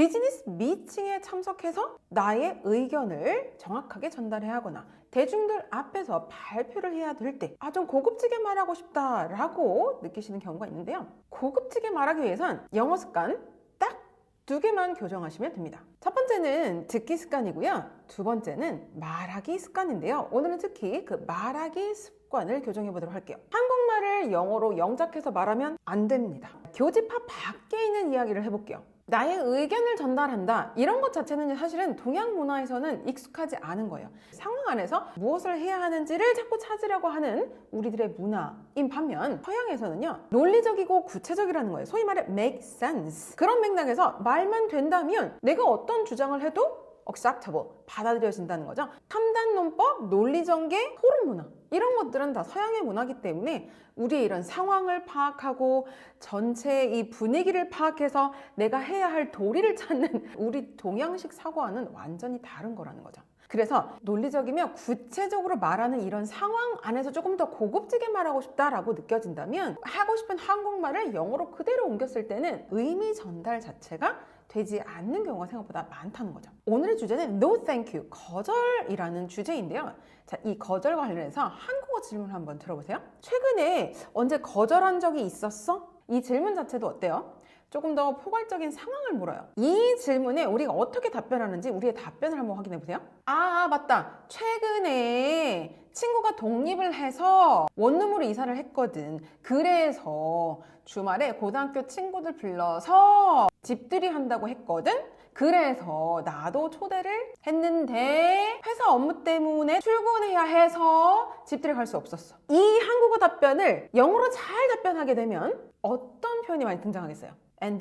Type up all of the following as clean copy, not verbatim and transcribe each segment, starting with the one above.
비즈니스 미팅에 참석해서 나의 의견을 정확하게 전달해야 하거나 대중들 앞에서 발표를 해야 될 때 좀 고급지게 말하고 싶다라고 느끼시는 경우가 있는데요. 고급지게 말하기 위해선 영어 습관 딱 2개만 교정하시면 됩니다. 첫 번째는 듣기 습관이고요. 두 번째는 말하기 습관인데요. 오늘은 특히 그 말하기 습관을 교정해 보도록 할게요. 한국말을 영어로 영작해서 말하면 안 됩니다. 교집합 밖에 있는 이야기를 해볼게요. 나의 의견을 전달한다 이런 것 자체는 사실은 동양 문화에서는 익숙하지 않은 거예요. 상황 안에서 무엇을 해야 하는지를 자꾸 찾으려고 하는 우리들의 문화인 반면 서양에서는요 논리적이고 구체적이라는 거예요. 소위 말해 make sense. 그런 맥락에서 말만 된다면 내가 어떤 주장을 해도 acceptable, 받아들여진다는 거죠. 탐단 논법, 논리전개, 토론 문화 이런 것들은 다 서양의 문화이기 때문에 우리의 이런 상황을 파악하고 전체 이 분위기를 파악해서 내가 해야 할 도리를 찾는 우리 동양식 사고와는 완전히 다른 거라는 거죠. 그래서 논리적이며 구체적으로 말하는 이런 상황 안에서 조금 더 고급지게 말하고 싶다라고 느껴진다면 하고 싶은 한국말을 영어로 그대로 옮겼을 때는 의미 전달 자체가 되지 않는 경우가 생각보다 많다는 거죠. 오늘의 주제는 No thank you, 거절이라는 주제인데요. 자, 이 거절 관련해서 한국어 질문 한번 들어보세요. 최근에 언제 거절한 적이 있었어? 이 질문 자체도 어때요? 조금 더 포괄적인 상황을 물어요. 이 질문에 우리가 어떻게 답변하는지 우리의 답변을 한번 확인해 보세요. 맞다. 최근에 친구가 독립을 해서 원룸으로 이사를 했거든. 그래서 주말에 고등학교 친구들 불러서 집들이 한다고 했거든. 그래서 나도 초대를 했는데 회사 업무 때문에 출근해야 해서 집들이 갈 수 없었어. 이 한국어 답변을 영어로 잘 답변하게 되면 어떤 표현이 많이 등장하겠어요? And,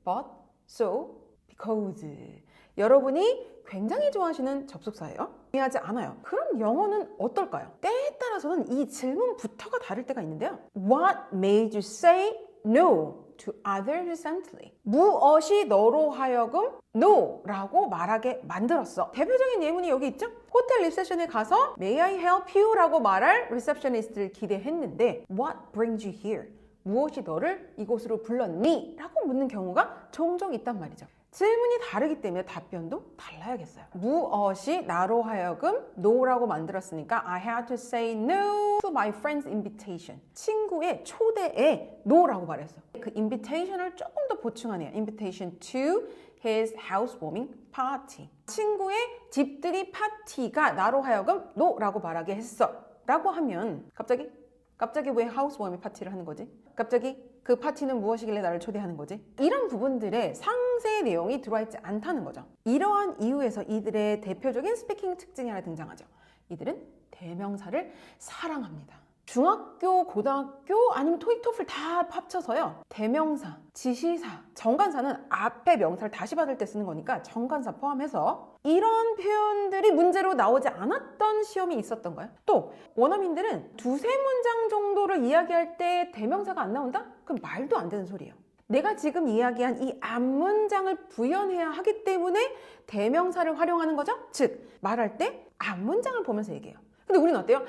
but, so, because. 여러분이 굉장히 좋아하시는 접속사예요? 이해하지 않아요. 그럼 영어는 어떨까요? 때에 따라서는 이 질문부터가 다를 때가 있는데요. What made you say no to others recently? 무엇이 너로 하여금 no 라고 말하게 만들었어? 대표적인 예문이 여기 있죠? 호텔 리셉션에 가서 May I help you? 라고 말할 리셉셔니스트를 기대했는데 What brings you here? 무엇이 너를 이곳으로 불렀니? 라고 묻는 경우가 종종 있단 말이죠. 질문이 다르기 때문에 답변도 달라야겠어요. 무엇이 나로 하여금 no라고 만들었으니까 I had to say no to my friend's invitation. 친구의 초대에 no라고 말했어. 그 invitation을 조금 더 보충하네요. invitation to his housewarming party. 친구의 집들이 파티가 나로 하여금 no라고 말하게 했어. 라고 하면 갑자기 왜 하우스워밍 파티를 하는 거지? 갑자기 그 파티는 무엇이길래 나를 초대하는 거지? 이런 부분들의 상세 내용이 들어와 있지 않다는 거죠. 이러한 이유에서 이들의 대표적인 스피킹 특징이 하나 등장하죠. 이들은 대명사를 사랑합니다. 중학교, 고등학교 아니면 토익, 토플 다 합쳐서요. 대명사, 지시사, 정관사는 앞에 명사를 다시 받을 때 쓰는 거니까 정관사 포함해서 이런 표현들이 문제로 나오지 않았던 시험이 있었던 거예요. 또 원어민들은 2-3문장 정도를 이야기할 때 대명사가 안 나온다? 그럼 말도 안 되는 소리예요. 내가 지금 이야기한 이 앞문장을 부연해야 하기 때문에 대명사를 활용하는 거죠. 즉, 말할 때 앞문장을 보면서 얘기해요. 근데 우리는 어때요?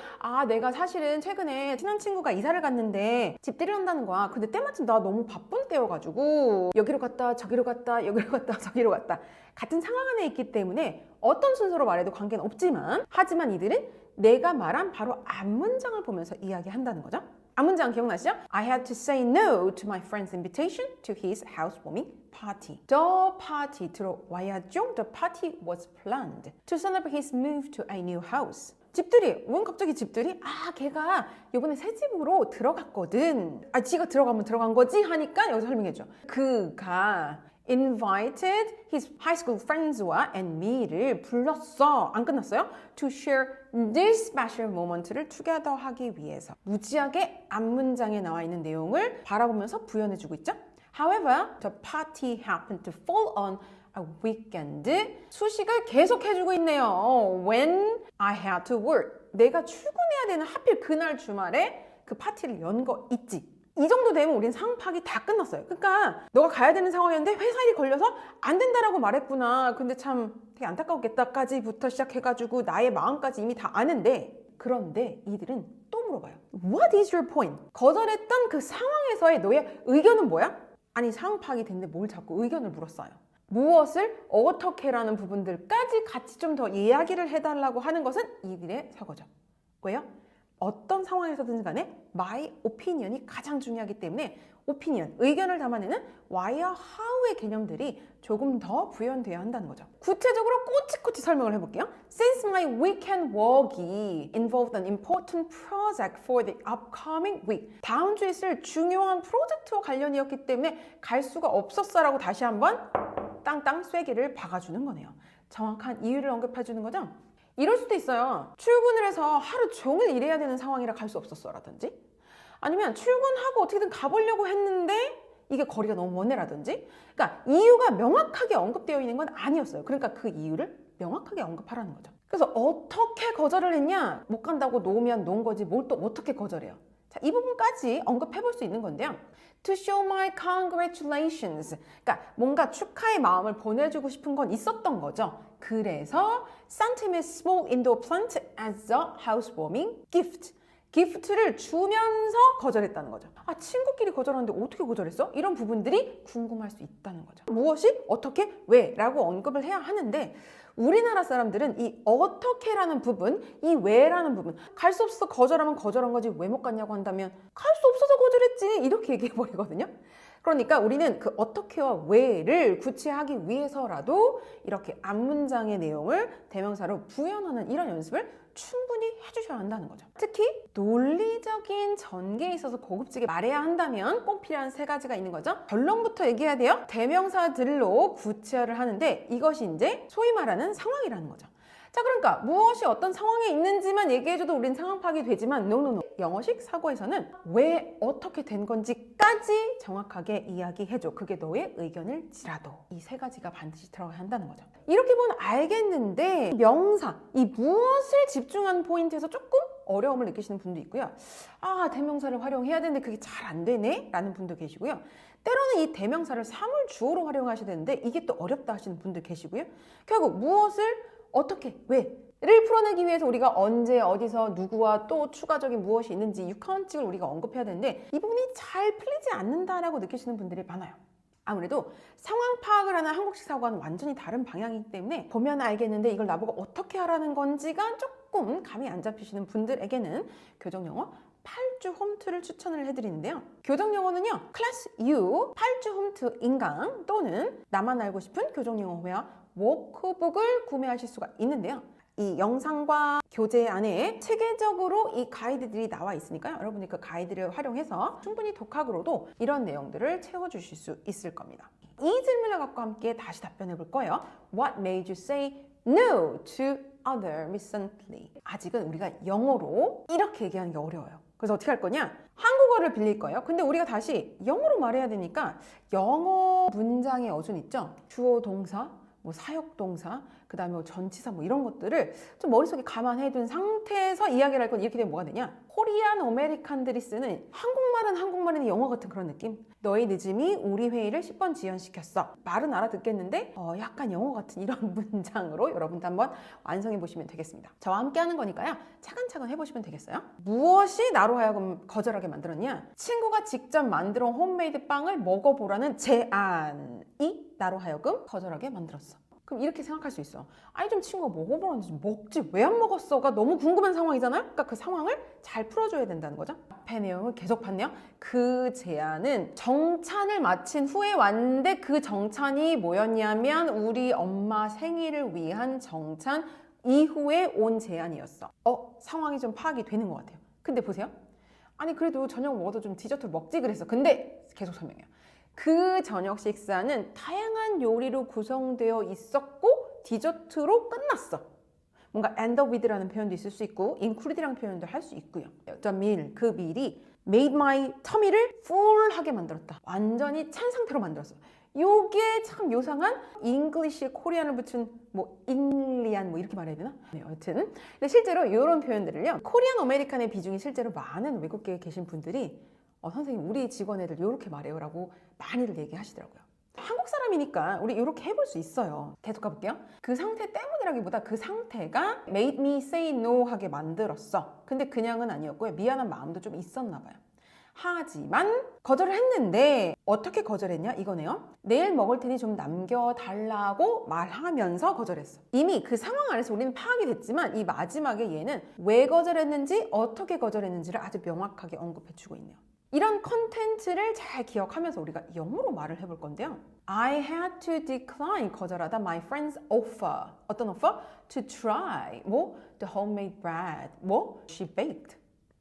내가 사실은 최근에 친한 친구가 이사를 갔는데 집들이를 한다는 거야. 근데 때마침 나 너무 바쁜 때여가지고 여기로 갔다 저기로 갔다 여기로 갔다 저기로 갔다 같은 상황 안에 있기 때문에 어떤 순서로 말해도 관계는 없지만 하지만 이들은 내가 말한 바로 앞문장을 보면서 이야기한다는 거죠. 앞문장 기억나시죠? I had to say no to my friend's invitation to his housewarming party. The party 들어와야죠. The party was planned to celebrate his move to a new house. 집들이. 왜 갑자기 집들이? 걔가 이번에 새 집으로 들어갔거든. 지가 들어가면 들어간 거지? 하니까 여기서 설명해줘. 그가 invited his high school friends와 and me를 불렀어. 안 끝났어요? To share this special moment를 together 하기 위해서. 무지하게 앞문장에 나와 있는 내용을 바라보면서 부연해주고 있죠? However, the party happened to fall on a weekend. 수식을 계속 해주고 있네요. When I had to work. 내가 출근해야 되는 하필 그날 주말에 그 파티를 연 거 있지. 이 정도 되면 우린 상황 파악이 다 끝났어요. 그러니까 너가 가야 되는 상황이었는데 회사 일이 걸려서 안 된다라고 말했구나. 근데 참 되게 안타깝겠다까지부터 시작해가지고 나의 마음까지 이미 다 아는데 그런데 이들은 또 물어봐요. What is your point? 거절했던 그 상황에서의 너의 의견은 뭐야? 아니 상황 파악이 됐는데 뭘 자꾸 의견을 물었어요. 무엇을 어떻게라는 부분들까지 같이 좀 더 이야기를 해달라고 하는 것은 이들의 사고죠. 왜요? 어떤 상황에서든지 간에 my opinion이 가장 중요하기 때문에 opinion, 의견을 담아내는 why와 how의 개념들이 조금 더 부연되어야 한다는 거죠. 구체적으로 꼬치꼬치 설명을 해볼게요. Since my weekend walk이 involved an important project for the upcoming week. 다음 주에 있을 중요한 프로젝트와 관련이었기 때문에 갈 수가 없었어라고 다시 한번 땅땅 쐐기를 박아주는 거네요. 정확한 이유를 언급해주는 거죠. 이럴 수도 있어요. 출근을 해서 하루 종일 일해야 되는 상황이라 갈 수 없었어 라든지, 아니면 출근하고 어떻게든 가보려고 했는데 이게 거리가 너무 머네라든지, 그러니까 이유가 명확하게 언급되어 있는 건 아니었어요. 그러니까 그 이유를 명확하게 언급하라는 거죠. 그래서 어떻게 거절을 했냐? 못 간다고 놓으면 놓은 거지 뭘 또 어떻게 거절해요? 자, 이 부분까지 언급해 볼 수 있는 건데요. To show my congratulations. 그러니까 뭔가 축하의 마음을 보내주고 싶은 건 있었던 거죠. 그래서 sent him a small indoor plant as a housewarming gift. 기프트를 주면서 거절했다는 거죠. 아, 친구끼리 거절하는데 어떻게 거절했어? 이런 부분들이 궁금할 수 있다는 거죠. 무엇이, 어떻게, 왜? 라고 언급을 해야 하는데 우리나라 사람들은 이 어떻게라는 부분, 이 왜라는 부분, 갈 수 없어서 거절하면 거절한 거지 왜 못 갔냐고 한다면 갈 수 없어서 거절했지 이렇게 얘기해버리거든요. 그러니까 우리는 그 어떻게와 왜를 구체하기 위해서라도 이렇게 앞문장의 내용을 대명사로 부연하는 이런 연습을 충분히 해주셔야 한다는 거죠. 특히 논리적인 전개에 있어서 고급지게 말해야 한다면 꼭 필요한 세 가지가 있는 거죠. 결론부터 얘기해야 돼요. 대명사들로 구체화를 하는데 이것이 이제 소위 말하는 상황이라는 거죠. 자, 그러니까 무엇이 어떤 상황에 있는지만 얘기해줘도 우린 상황 파악이 되지만 노노노. 영어식 사고에서는 왜 어떻게 된 건지까지 정확하게 이야기해줘. 그게 너의 의견일지라도. 이 세 가지가 반드시 들어가야 한다는 거죠. 이렇게 보면 알겠는데 명사, 이 무엇을 집중하는 포인트에서 조금 어려움을 느끼시는 분도 있고요. 아, 대명사를 활용해야 되는데 그게 잘 안 되네? 라는 분도 계시고요. 때로는 이 대명사를 사물 주어로 활용하셔야 되는데 이게 또 어렵다 하시는 분도 계시고요. 결국 무엇을 어떻게, 왜를 풀어내기 위해서 우리가 언제, 어디서, 누구와 또 추가적인 무엇이 있는지 육하원칙을 우리가 언급해야 되는데 이 부분이 잘 풀리지 않는다라고 느끼시는 분들이 많아요. 아무래도 상황 파악을 하는 한국식 사고와는 완전히 다른 방향이기 때문에 보면 알겠는데 이걸 나보고 어떻게 하라는 건지가 조금 감이 안 잡히시는 분들에게는 교정영어 8주 홈트를 추천을 해드리는데요. 교정영어는요, 클래스 U 8주 홈트 인강 또는 나만 알고 싶은 교정영어 회화 워크북을 구매하실 수가 있는데요. 이 영상과 교재 안에 체계적으로 이 가이드들이 나와 있으니까요. 여러분이 그 가이드를 활용해서 충분히 독학으로도 이런 내용들을 채워주실 수 있을 겁니다. 이 질문을 갖고 함께 다시 답변해 볼 거예요. What made you say no to other recently? 아직은 우리가 영어로 이렇게 얘기하는 게 어려워요. 그래서 어떻게 할 거냐? 한국어를 빌릴 거예요. 근데 우리가 다시 영어로 말해야 되니까 영어 문장의 어순 있죠? 주어, 동사, 뭐 사역동사, 그 다음에 뭐 전치사 뭐 이런 것들을 좀 머릿속에 감안해 둔 상태에서 이야기를 할 건 이렇게 되면 뭐가 되냐? 코리안 아메리칸들이 쓰는 한국말은 한국말인 영어 같은 그런 느낌? 너의 늦음이 우리 회의를 10번 지연시켰어. 말은 알아듣겠는데 약간 영어 같은 이런 문장으로 여러분도 한번 완성해 보시면 되겠습니다. 저와 함께 하는 거니까요. 차근차근 해보시면 되겠어요. 무엇이 나로 하여금 거절하게 만들었냐? 친구가 직접 만들어 홈메이드 빵을 먹어보라는 제안이 나로 하여금 거절하게 만들었어. 그럼 이렇게 생각할 수 있어. 아니 좀 친구가 먹어보라는지 좀 먹지 왜 안 먹었어가 너무 궁금한 상황이잖아요. 그러니까 그 상황을 잘 풀어줘야 된다는 거죠. 앞에 내용을 계속 봤네요. 그 제안은 정찬을 마친 후에 왔는데 그 정찬이 뭐였냐면 우리 엄마 생일을 위한 정찬 이후에 온 제안이었어. 상황이 좀 파악이 되는 것 같아요. 근데 보세요. 아니 그래도 저녁 먹어도 좀 디저트를 먹지 그랬어. 근데 계속 설명해요. 그 저녁 식사는 다양한 요리로 구성되어 있었고 디저트로 끝났어. 뭔가 end up with라는 표현도 있을 수 있고 include라는 표현도 할 수 있고요. The meal, 그 meal이 made my tummy를 full하게 만들었다. 완전히 찬 상태로 만들었어. 요게 참 요상한 잉글리시에 코리안을 붙인 뭐 인리안 뭐 이렇게 말해야 되나? 네, 여튼 근데 실제로 이런 표현들을요. 코리안 아메리칸의 비중이 실제로 많은 외국계에 계신 분들이 선생님 우리 직원 애들 이렇게 말해요 라고 많이들 얘기하시더라고요. 한국 사람이니까 우리 이렇게 해볼 수 있어요. 계속 가볼게요. 그 상태 때문이라기보다 그 상태가 made me say no 하게 만들었어. 근데 그냥은 아니었고요. 미안한 마음도 좀 있었나 봐요. 하지만 거절을 했는데 어떻게 거절했냐 이거네요. 내일 먹을 테니 좀 남겨달라고 말하면서 거절했어. 이미 그 상황 안에서 우리는 파악이 됐지만 이 마지막에 얘는 왜 거절했는지 어떻게 거절했는지를 아주 명확하게 언급해주고 있네요. 이런 컨텐츠를 잘 기억하면서 우리가 영어로 말을 해볼 건데요. I had to decline, 거절하다 my friend's offer. 어떤 offer? To try, the homemade bread, she baked.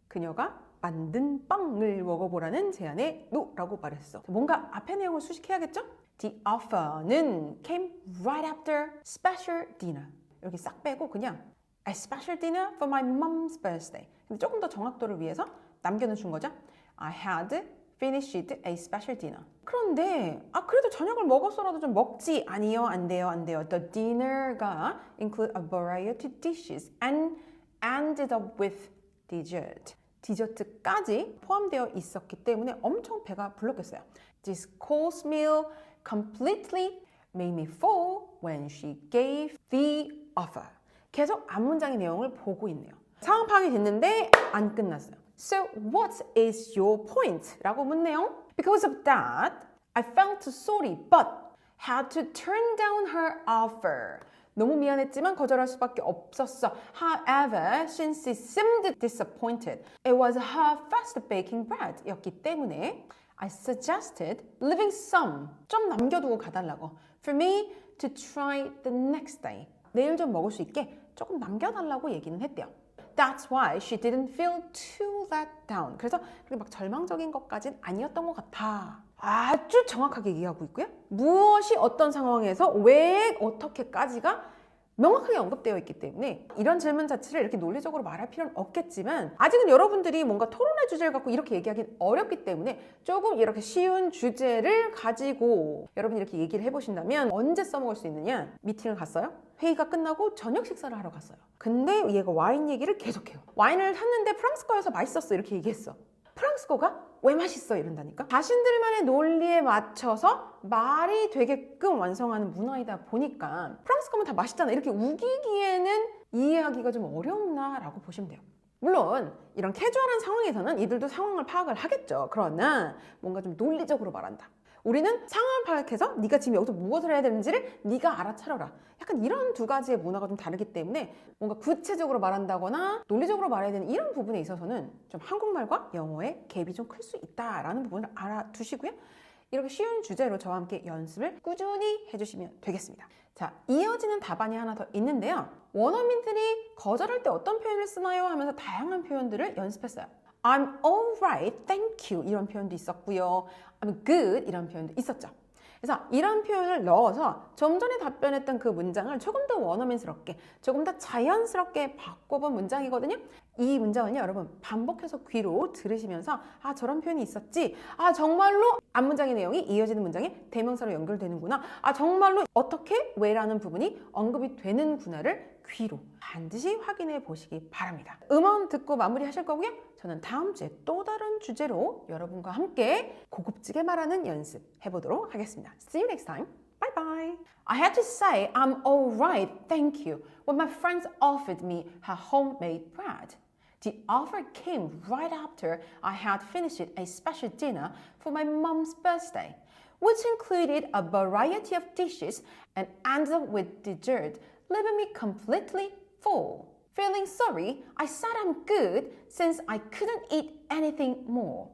그녀가 만든 빵을 먹어보라는 제안에 no라고 말했어. 뭔가 앞의 내용을 수식해야겠죠? The offer는 came right after special dinner. 이렇게 싹 빼고 그냥 a special dinner for my mom's birthday. 근데 조금 더 정확도를 위해서 남겨놓은 거죠. I had finished a special dinner. 그런데 그래도 저녁을 먹었어라도 좀 먹지. 아니요, 안 돼요. The dinner가 include a variety of dishes and ended up with dessert. 디저트까지 포함되어 있었기 때문에 엄청 배가 불렀겠어요. This course meal completely made me full when she gave the offer. 계속 앞문장의 내용을 보고 있네요. 상황 파악이 됐는데 안 끝났어요. So what is your point? 라고 묻네요. Because of that, I felt sorry but had to turn down her offer. 너무 미안했지만 거절할 수밖에 없었어. However, since it seemed disappointed, it was her first baking bread 였기 때문에 I suggested leaving some, 좀 남겨두고 가달라고. For me to try the next day. 내일 좀 먹을 수 있게 조금 남겨달라고 얘기는 했대요. That's why she didn't feel too let down. 그래서 그렇게 막 절망적인 것까진 아니었던 것 같아. 아주 정확하게 얘기하고 있고요. 무엇이 어떤 상황에서 왜 어떻게까지가 명확하게 언급되어 있기 때문에 이런 질문 자체를 이렇게 논리적으로 말할 필요는 없겠지만 아직은 여러분들이 뭔가 토론의 주제를 갖고 이렇게 얘기하기는 어렵기 때문에 조금 이렇게 쉬운 주제를 가지고 여러분이 이렇게 얘기를 해보신다면 언제 써먹을 수 있느냐? 미팅을 갔어요? 회의가 끝나고 저녁 식사를 하러 갔어요. 근데 얘가 와인 얘기를 계속해요. 와인을 샀는데 프랑스 거여서 맛있었어 이렇게 얘기했어. 프랑스 거가 왜 맛있어 이런다니까? 자신들만의 논리에 맞춰서 말이 되게끔 완성하는 문화이다 보니까 프랑스 거면 다 맛있잖아 이렇게 우기기에는 이해하기가 좀 어렵나 라고 보시면 돼요. 물론 이런 캐주얼한 상황에서는 이들도 상황을 파악을 하겠죠. 그러나 뭔가 좀 논리적으로 말한다. 우리는 상황을 파악해서 네가 지금 여기서 무엇을 해야 되는지를 네가 알아차려라. 약간 이런 두 가지의 문화가 좀 다르기 때문에 뭔가 구체적으로 말한다거나 논리적으로 말해야 되는 이런 부분에 있어서는 좀 한국말과 영어의 갭이 좀 클 수 있다라는 부분을 알아두시고요. 이렇게 쉬운 주제로 저와 함께 연습을 꾸준히 해주시면 되겠습니다. 자, 이어지는 답안이 하나 더 있는데요. 원어민들이 거절할 때 어떤 표현을 쓰나요? 하면서 다양한 표현들을 연습했어요. I'm alright, thank you 이런 표현도 있었고요. I'm good 이런 표현도 있었죠. 그래서 이런 표현을 넣어서 좀 전에 답변했던 그 문장을 조금 더 원어민스럽게, 조금 더 자연스럽게 바꿔본 문장이거든요. 이 문장은요, 여러분 반복해서 귀로 들으시면서 저런 표현이 있었지. 정말로 앞문장의 내용이 이어지는 문장에 대명사로 연결되는구나. 정말로 어떻게, 왜라는 부분이 언급이 되는구나를 귀로 반드시 확인해 보시기 바랍니다. 음원 듣고 마무리하실 거고요. 저는 다음 주에 또 다른 주제로 여러분과 함께 고급지게 말하는 연습 해보도록 하겠습니다. See you next time. Bye bye. I had to say I'm alright, thank you, when my friends offered me her homemade bread. The offer came right after I had finished a special dinner for my mom's birthday, which included a variety of dishes and ended up with dessert, leaving me completely full. Feeling sorry, I said I'm good since I couldn't eat anything more.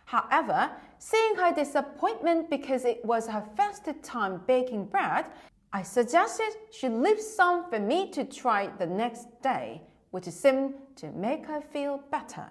However, seeing her disappointment because it was her first time baking bread, I suggested she leave some for me to try the next day, which seemed to make her feel better.